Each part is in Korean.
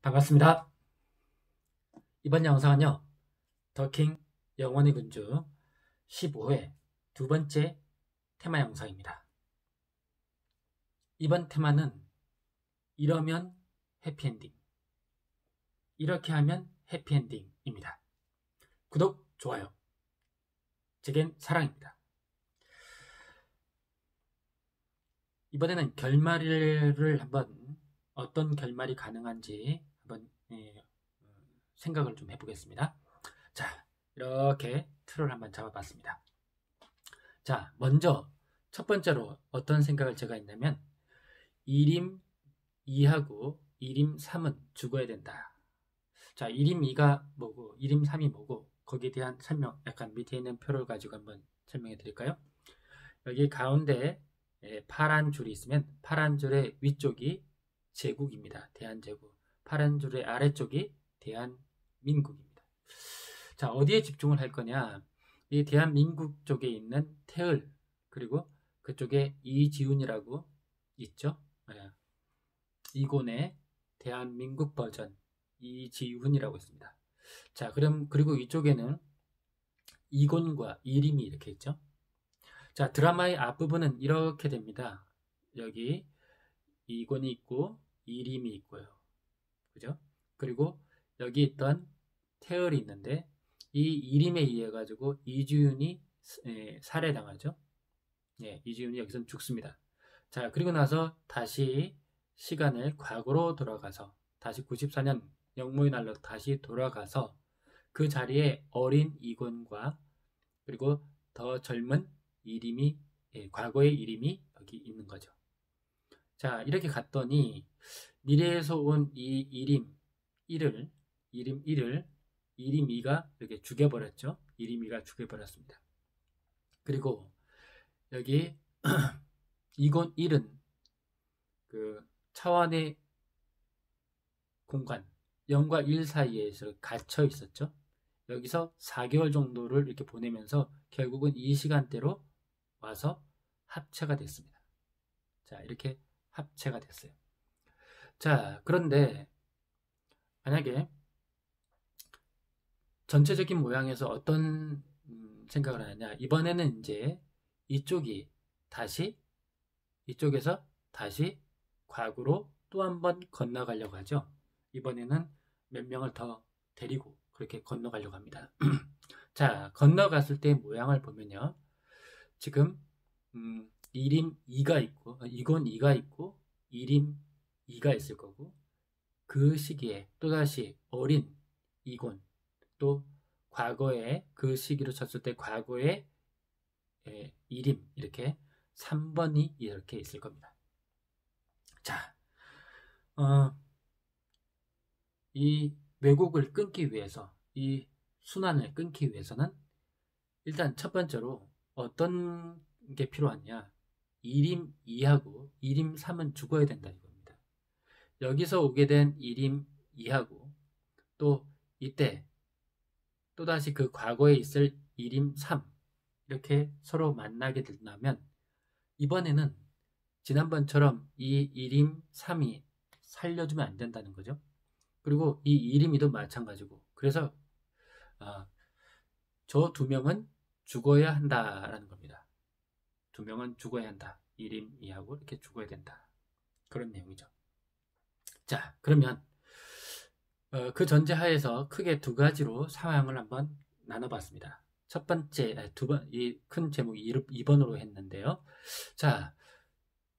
반갑습니다. 이번 영상은요, 더킹 영원의 군주 15회 두 번째 테마 영상입니다. 이번 테마는 이러면 해피엔딩, 이렇게 하면 해피엔딩입니다. 구독, 좋아요, 제겐 사랑입니다. 이번에는 결말을 한번 어떤 결말이 가능한지 한번 생각을 좀 해보겠습니다. 자, 이렇게 틀을 한번 잡아봤습니다. 자, 먼저 첫 번째로 어떤 생각을 제가 했냐면 1임 2하고 1임 3은 죽어야 된다. 자, 1임 2가 뭐고 1임 3이 뭐고 거기에 대한 설명, 약간 밑에 있는 표를 가지고 한번 설명해 드릴까요? 여기 가운데 파란 줄이 있으면 파란 줄의 위쪽이 제국입니다. 대한제국. 파란 줄의 아래쪽이 대한민국입니다. 자, 어디에 집중을 할 거냐? 이 대한민국 쪽에 있는 태을, 그리고 그쪽에 이지훈이라고 있죠. 이곤의 대한민국 버전 이지훈이라고 있습니다. 자, 그리고 이쪽에는 이곤과 이림이 이렇게 있죠. 자, 드라마의 앞부분은 이렇게 됩니다. 여기 이곤이 있고 이림이 있고요. 그죠? 그리고 여기 있던 태을이 있는데 이 이림에 의해 가지고 이지훈이 살해당하죠. 예, 이지훈이 여기서 죽습니다. 자, 그리고 나서 다시 시간을 과거로 돌아가서 다시 94년 영모의 날로 다시 돌아가서 그 자리에 어린 이곤과 그리고 더 젊은 이림이 과거의 이림이 여기 있는 거죠. 자, 이렇게 갔더니 미래에서 온 이 이림 1을 이림 2가 이렇게 죽여버렸죠. 이림 2가 죽여버렸습니다. 그리고 여기 이곤 1은 그 차원의 공간 0과 1 사이에서 갇혀 있었죠. 여기서 4개월 정도를 이렇게 보내면서 결국은 이 시간대로 와서 합체가 됐습니다. 자, 이렇게 합체가 됐어요. 자, 그런데 만약에 전체적인 모양에서 어떤 생각을 하느냐, 이번에는 이제 이쪽에서 다시 과거로 또 한 번 건너가려고 하죠. 이번에는 몇 명을 더 데리고 그렇게 건너가려고 합니다. 자, 건너갔을 때 모양을 보면요. 지금 이림 2가 있고 이곤 2가 있고 이림 2가 있을 거고 그 시기에 또다시 어린 이곤 또 과거에 그 시기로 쳤을 때 과거에 이림 이렇게 3번이 이렇게 있을 겁니다. 자, 이 왜곡을 끊기 위해서 이 순환을 끊기 위해서는 일단 첫 번째로 어떤 게 필요하냐 1임 2하고 1임 3은 죽어야 된다 이겁니다. 여기서 오게 된 1임 2하고 또 이때 또다시 그 과거에 있을 1임 3 이렇게 서로 만나게 된다면 이번에는 지난번처럼 이 1임 3이 살려주면 안 된다는 거죠. 그리고 이 1임 2도 마찬가지고 그래서 저 두 명은 죽어야 한다라는 겁니다. 두 명은 죽어야 한다. 1임 2하고 이렇게 죽어야 된다. 그런 내용이죠. 자, 그러면 그 전제하에서 크게 두 가지로 상황을 한번 나눠봤습니다. 첫 번째, 이 큰 제목이 2번으로 했는데요. 자,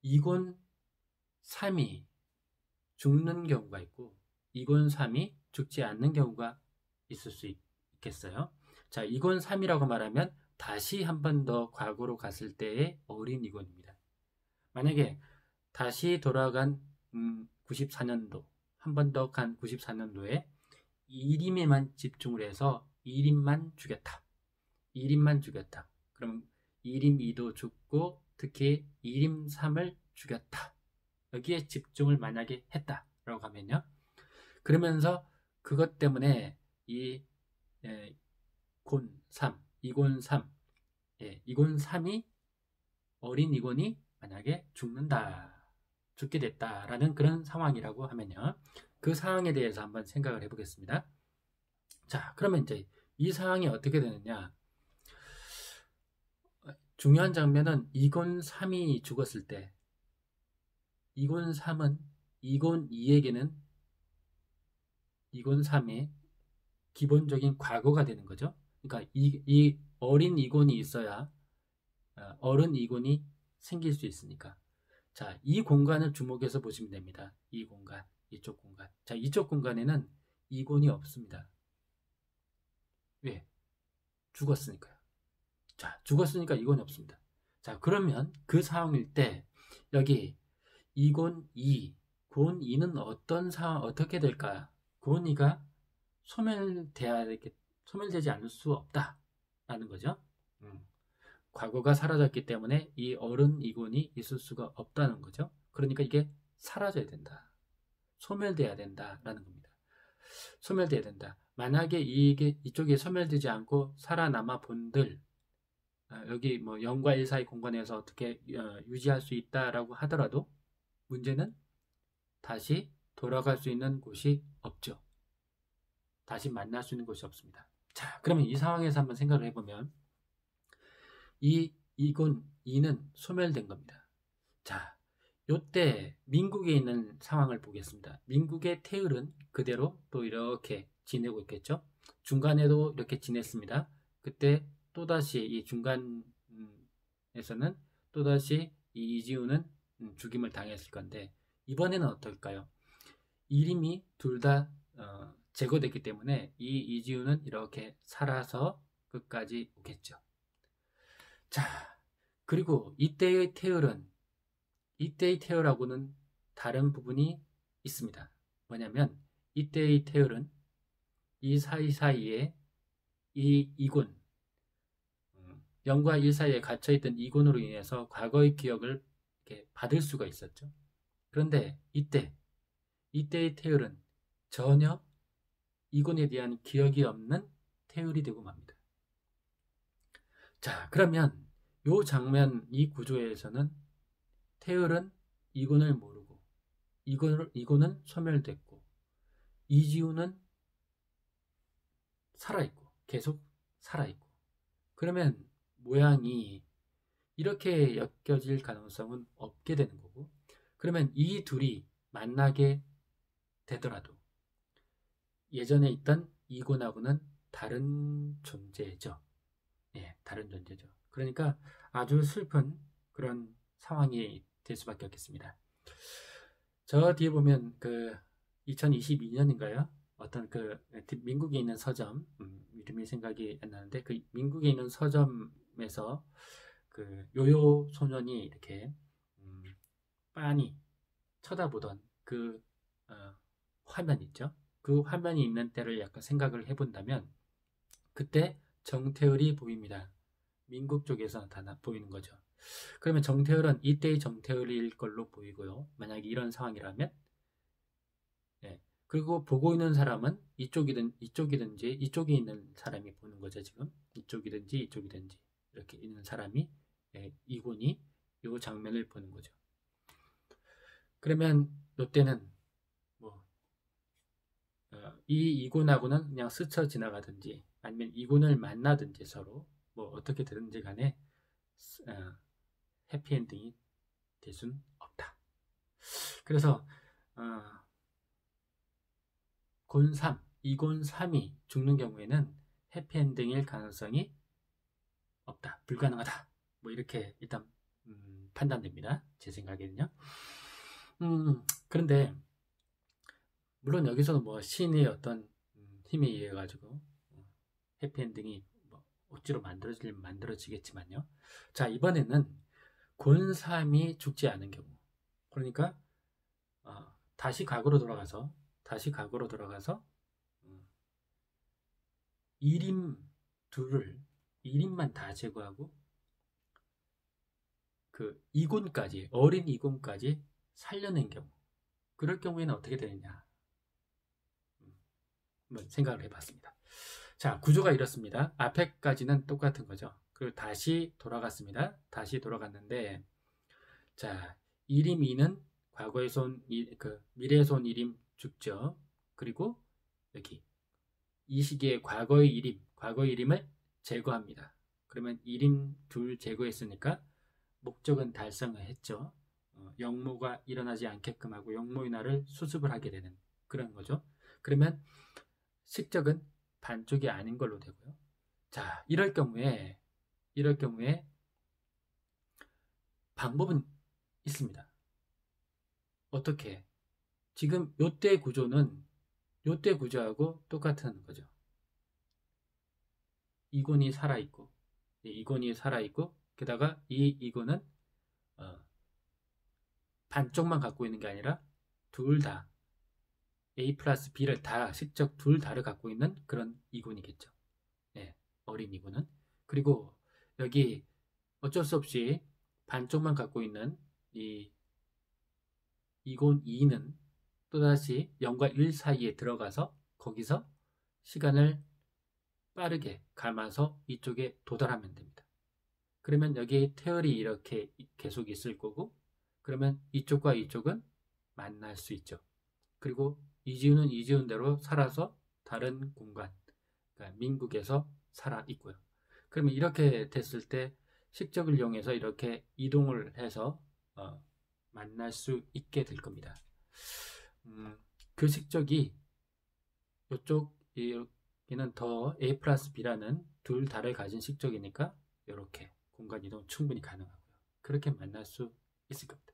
이곤 3이 죽는 경우가 있고, 이곤 3이 죽지 않는 경우가 있을 수 있겠어요. 자, 이곤 3이라고 말하면 다시 한 번 더 과거로 갔을 때의 어린 이곤입니다. 만약에 다시 돌아간 94년도, 한 번 더 간 94년도에 1임에만 집중을 해서 1임만 죽였다. 1임만 죽였다. 그럼 1임 2도 죽고 특히 1임 3을 죽였다. 여기에 집중을 만약에 했다라고 하면요. 그러면서 그것 때문에 이 곤 3, 이곤 3, 이곤 3이 어린 이곤이 만약에 죽는다. 죽게 됐다라는 그런 상황이라고 하면요. 그 상황에 대해서 한번 생각을 해보겠습니다. 자, 그러면 이제 이 상황이 어떻게 되느냐. 중요한 장면은 이곤 3이 죽었을 때 이곤 3은 이곤 2에게는 이곤 3의 기본적인 과거가 되는 거죠. 그러니까 이 어린 이곤이 있어야 어른 이곤이 생길 수 있으니까. 자, 이 공간을 주목해서 보시면 됩니다. 이 공간, 이쪽 공간. 자, 이쪽 공간에는 이곤이 없습니다. 왜? 죽었으니까요. 자, 죽었으니까 이곤이 없습니다. 자, 그러면 그 상황일 때 여기 이곤 2, 곤 2는 어떤 상황, 어떻게 될까? 곤 2가 소멸되지 않을 수 없다라는 거죠. 과거가 사라졌기 때문에 이 어른 이곤이 있을 수가 없다는 거죠. 그러니까 이게 사라져야 된다. 소멸돼야 된다라는 겁니다. 소멸돼야 된다. 만약에 이쪽에 소멸되지 않고 살아남아 본들 여기 뭐 0과 1 사이 공간에서 어떻게 유지할 수 있다라고 하더라도 문제는 다시 돌아갈 수 있는 곳이 없죠. 다시 만날 수 있는 곳이 없습니다. 자, 그러면 이 상황에서 한번 생각을 해보면 이곤 2는 소멸된 겁니다. 자, 요때 민국에 있는 상황을 보겠습니다. 민국의 태을은 그대로 또 이렇게 지내고 있겠죠. 중간에도 이렇게 지냈습니다. 그때 또다시 이 중간에서는 또다시 이 이지우는 죽임을 당했을 건데 이번에는 어떨까요? 이림이 둘 다 제거됐기 때문에 이 이지우는 이렇게 살아서 끝까지 오겠죠. 자, 그리고 이때의 태열하고는 다른 부분이 있습니다. 뭐냐면 이때의 태열은 이 사이사이에 이 이곤 0과 1 사이에 갇혀있던 이곤으로 인해서 과거의 기억을 이렇게 받을 수가 있었죠. 그런데 이때의 태열은 전혀 이곤에 대한 기억이 없는 태열이 되고 맙니다. 자, 그러면 이 장면, 이 구조에서는 태열은 이곤을 모르고 이곤은 소멸됐고 이지우는 살아있고 계속 살아있고 그러면 모양이 이렇게 엮여질 가능성은 없게 되는 거고 그러면 이 둘이 만나게 되더라도 예전에 있던 이곤하고는 다른 존재죠. 예, 다른 존재죠. 그러니까 아주 슬픈 그런 상황이 될 수밖에 없겠습니다. 저 뒤에 보면 그 2022년인가요? 어떤 그 민국에 있는 서점 이름이 생각이 안 나는데 그 민국에 있는 서점에서 그 요요 소년이 이렇게 빤히 쳐다보던 그 화면 있죠. 그 화면이 있는 때를 약간 생각을 해본다면 그때 정태을이 보입니다. 민국 쪽에서 보이는 거죠. 그러면 정태을은 이때의 정태을일 걸로 보이고요. 만약에 이런 상황이라면 네. 그리고 보고 있는 사람은 이쪽이든지 이쪽에 있는 사람이 보는 거죠. 지금 이쪽이든지 이쪽이든지 이렇게 있는 사람이 이곤이 이 장면을 보는 거죠. 그러면 이때는 이 이곤하고는 그냥 스쳐 지나가든지 아니면 이곤을 만나든지 서로 뭐 어떻게 되든지 간에 해피엔딩이 될 수는 없다. 그래서 이곤 3이 죽는 경우에는 해피엔딩일 가능성이 없다. 불가능하다. 뭐 이렇게 일단 판단됩니다. 제 생각에는요. 그런데 물론 여기서는 뭐 신의 어떤 힘에 의해 가지고 해피엔딩이 뭐 억지로 만들어지겠지만요. 자, 이번에는 곤삼이 죽지 않은 경우, 그러니까 다시 과거로 돌아가서 이림만 다 제거하고 그 이곤까지 어린 이곤까지 살려낸 경우, 그럴 경우에는 어떻게 되느냐 한번 생각을 해봤습니다. 자, 구조가 이렇습니다. 앞에까지는 똑같은 거죠. 그리고 다시 돌아갔습니다. 다시 돌아갔는데 자, 이림 2는 과거에서 온 미래에서 온 이림 죽죠. 그리고 여기 이 시기에 과거의 이림을 제거합니다. 그러면 이림 둘 제거했으니까 목적은 달성을 했죠. 역모가 일어나지 않게끔 하고 역모인화를 수습을 하게 되는 그런 거죠. 그러면 식적은 반쪽이 아닌 걸로 되고요. 자, 이럴 경우에 방법은 있습니다. 어떻게? 지금 요때 구조는 요때 구조하고 똑같은 거죠. 이곤이 살아있고, 게다가 이 이곤은 반쪽만 갖고 있는 게 아니라 둘 다 A 플러스 B를 다 식적 둘 다를 갖고 있는 그런 이곤이겠죠. 네, 어린 이곤은. 그리고 여기 어쩔 수 없이 반쪽만 갖고 있는 이 이곤 2는 또다시 0과 1 사이에 들어가서 거기서 시간을 빠르게 감아서 이쪽에 도달하면 됩니다. 그러면 여기 태열이 이렇게 계속 있을 거고, 그러면 이쪽과 이쪽은 만날 수 있죠. 그리고 이지훈은 이지훈대로 살아서 다른 공간, 그러니까 민국에서 살아 있고요. 그러면 이렇게 됐을 때 식적을 이용해서 이렇게 이동을 해서 만날 수 있게 될 겁니다. 그 식적이 이쪽 얘는 더 A 플러스 B라는 둘 다를 가진 식적이니까 이렇게 공간 이동 충분히 가능하고요. 그렇게 만날 수 있을 겁니다.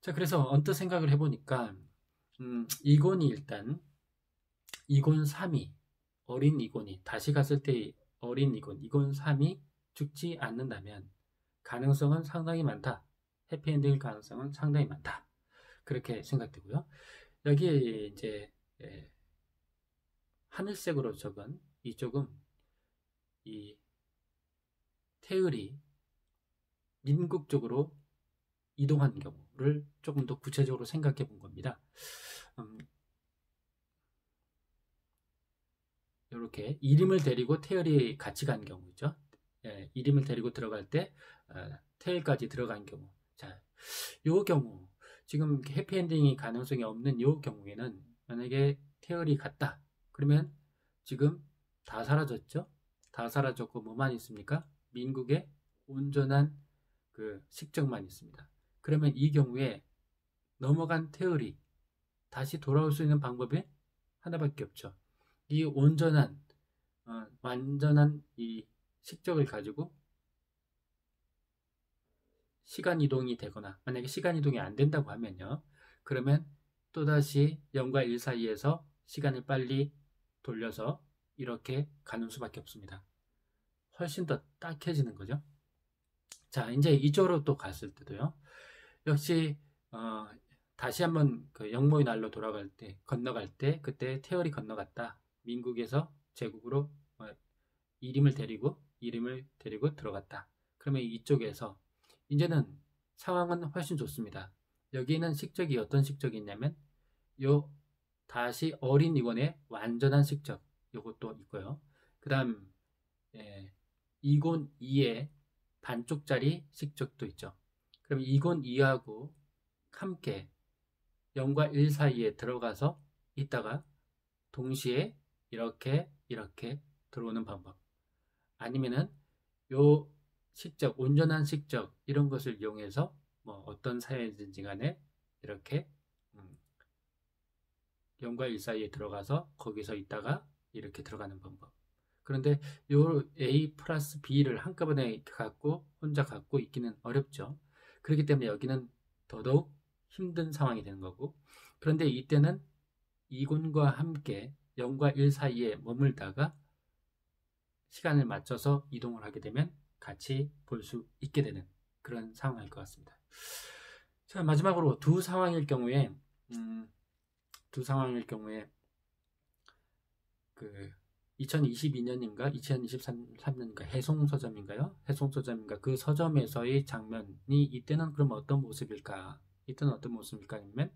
자, 그래서 언뜻 생각을 해보니까 이곤이 일단 이곤 3이 어린 이곤이 다시 갔을 때 어린 이곤 3이 죽지 않는다면 가능성은 상당히 많다. 해피엔딩일 가능성은 상당히 많다. 그렇게 생각되고요. 여기에 이제 하늘색으로 적은 이쪽은 이 태을이 민국 쪽으로 이동한 경우를 조금 더 구체적으로 생각해 본 겁니다. 이렇게 이림을 데리고 태을이 같이 간 경우죠. 이림을 데리고 들어갈 때 태을까지 들어간 경우. 자, 요 경우 지금 해피엔딩이 가능성이 없는 요 경우에는 만약에 태을이 갔다. 그러면 지금 다 사라졌죠? 다 사라졌고 뭐만 있습니까? 민국의 온전한 그 식적만 있습니다. 그러면 이 경우에 넘어간 태을이 다시 돌아올 수 있는 방법이 하나밖에 없죠. 이 온전한 완전한 이 식적을 가지고 시간 이동이 되거나 만약에 시간 이동이 안 된다고 하면요. 그러면 또다시 0과 1 사이에서 시간을 빨리 돌려서 이렇게 가는 수밖에 없습니다. 훨씬 더 딱해지는 거죠. 자, 이제 이쪽으로 또 갔을 때도요. 역시 다시 한번 그 영모의 날로 돌아갈 때 건너갈 때 그때 태열이 건너갔다. 민국에서 제국으로 이림을 데리고 들어갔다. 그러면 이쪽에서 이제는 상황은 훨씬 좋습니다. 여기는 식적이 어떤 식적이 있냐면 요 다시 어린 이곤의 완전한 식적 요것도 있고요. 그 다음 이곤 2의 반쪽짜리 식적도 있죠. 그럼 이곤 2하고 함께 0과 1 사이에 들어가서 있다가 동시에 이렇게 들어오는 방법. 아니면은 요 식적, 온전한 식적 이런 것을 이용해서 뭐 어떤 사회든지 간에 이렇게 0과 1 사이에 들어가서 거기서 있다가 이렇게 들어가는 방법. 그런데 요 A 플러스 B를 한꺼번에 혼자 갖고 있기는 어렵죠. 그렇기 때문에 여기는 더더욱 힘든 상황이 되는 거고, 그런데 이때는 이곤과 함께 0과 1 사이에 머물다가 시간을 맞춰서 이동을 하게 되면 같이 볼 수 있게 되는 그런 상황일 것 같습니다. 자, 마지막으로 두 상황일 경우에 그 2022년인가 2023년인가 해송서점인가요? 해송서점인가 그 서점에서의 장면이 이때는 그럼 어떤 모습일까? 아니면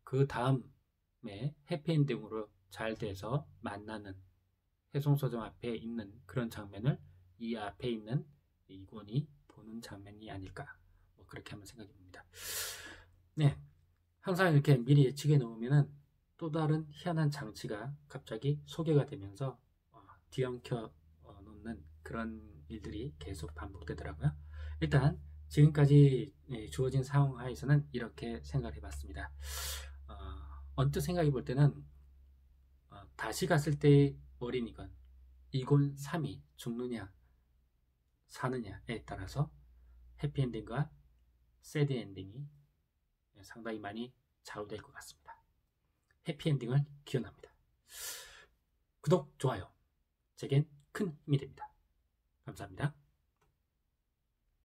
그 다음에 해피엔딩으로 잘 돼서 만나는 해송서점 앞에 있는 그런 장면을 이 앞에 있는 이곤이 보는 장면이 아닐까? 뭐 그렇게 한번 생각해 봅니다. 네, 항상 이렇게 미리 예측해 놓으면은 또 다른 희한한 장치가 갑자기 소개가 되면서 뒤엉켜 놓는 그런 일들이 계속 반복되더라고요. 일단 지금까지 주어진 상황 하에서는 이렇게 생각해 봤습니다. 언뜻 생각해 볼 때는 다시 갔을 때의 어린이건 이곤 3이 죽느냐 사느냐에 따라서 해피엔딩과 새드엔딩이 상당히 많이 좌우될 것 같습니다. 해피엔딩을 기원합니다. 구독, 좋아요 제겐 큰 힘이 됩니다. 감사합니다.